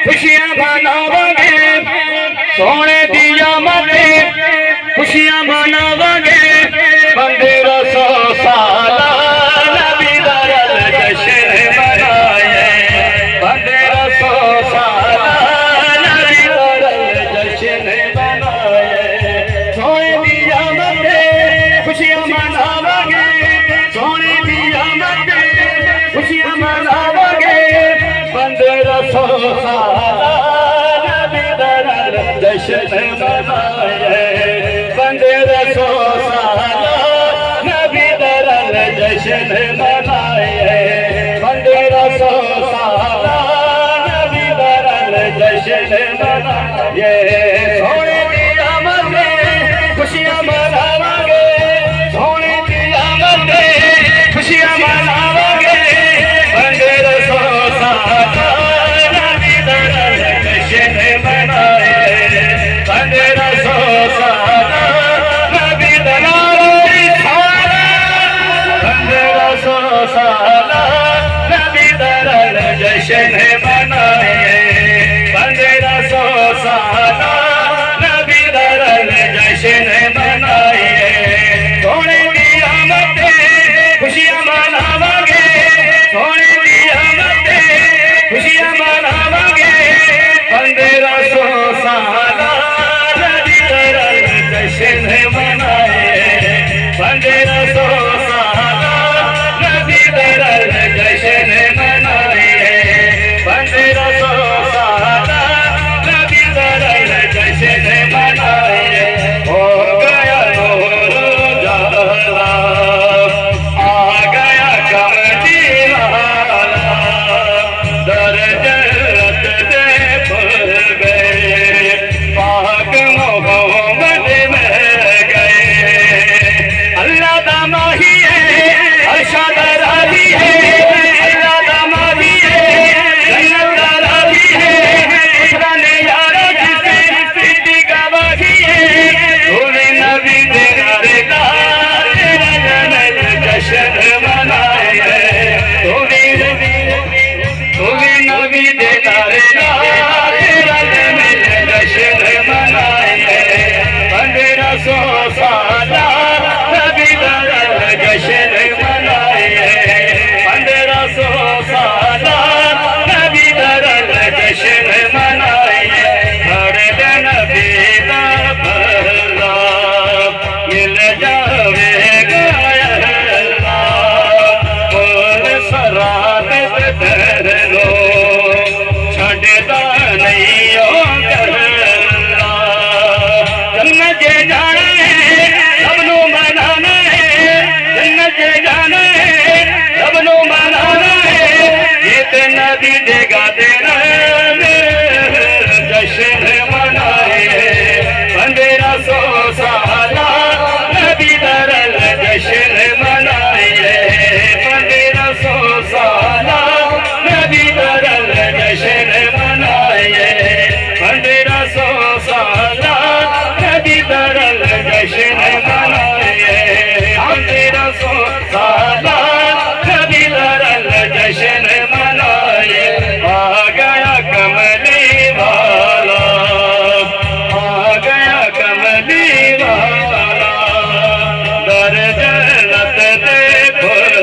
खुशियां मनावांगे, सोने दिया मते खुशियां मनावांगे। 1500 साल नबी दा जश्न मनाए, 1500 साल नबी दा जश्न मनाए। सोने दिया मते खुशियां मनावांगे, सोने दिया मते खुशियां मनावांगे। 1500 साल नबी दा जश्न मनाए, 1500 साल नबी दा जश्न मनाए, 1500 साल नबी दा जश्न मनाए। सोने दी आमद में खुशियां मनावांगे, सोने दी आमद में खुशियां मनावांगे। 1500 साल नबी दा जश्न मनाए, 1500 साल नबी दा 1500 साल नबी दा जश्न मनाए, 1500 साल नबी दा जश्न मनाए। सोने दी आमद खुशियां मनावांगे, सोने दी आमद खुशियां मनावांगे। 1500 साल नबी दा जश्न मनाए, 1500 साल नबी दा जश्न मनाए, 1500 साल नबी दा जश्न मनाए। हो गया नूर उजाला, आ गया कमली वाला, दर जन्नत दे खुल गए, पाक मोहम्मद में गए। अल्लाह दा माही है, अरशद राही है, अल्लाह दा माही है, जन्नत दा राही है। कुरान यारो जिसे सिद्दी गवाही है, तूने नबी दे नारे दा जश्न मनाए, तूने नबी दे नारे दा जश्न मनाए। 1500 साल नबी दा जश्न मनाए, 1500 साल नबी दा जश्न मनाए। हर नबी दा भला मिल जावेगा अल्लाह, बोल सरात कर लो छड़दा नहीं ओ गल्ला। जन्नत जे जाना है सब नू मनाना है, जन्नत जे जाना है सब नू मनाना है। ये ते नबी देगा तेरा जश्न मनाए, 1500 साल नबी दा जश्न मनाए, 1500 साल नबी दा जश्न मनाए, 1500 साल नबी दा जश्न मनाए, 1500 साल नबी दा जश्न मनाए। आ गया कमली वाला, आ गया कमली वाला, दर जन्नत दे खुल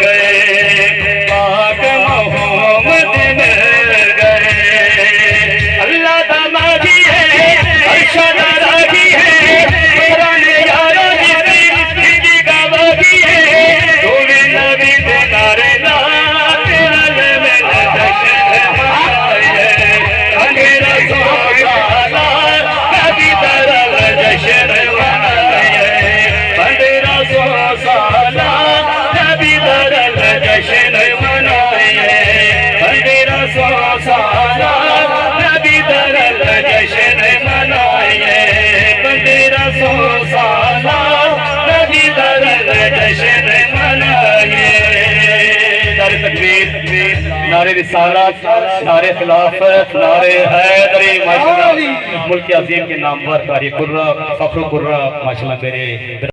गए, पाक मोहम्मद में गए। अल्लाह दा माही है, अरशद राही है, कुरान यारो जिसे सिद्दी गवाही है, तूने नबी दे नारे दा जश्न मनाए। 1500 साल नबी दा जश्न मनाए, 1500 साल नबी दा जश्न मनाए, 1500 साल नबी दा जश्न मनाए, 1500 साल नबी दा जश्न मनाए। नारे तकबीर, नारे रिसालत, नारे खिलाफत, नारे हैदरी माशाअल्लाह। मुल्क अजीम के नाम पर कारी कुर्रा फखर कुर्रा माशाअल्लाह मेरे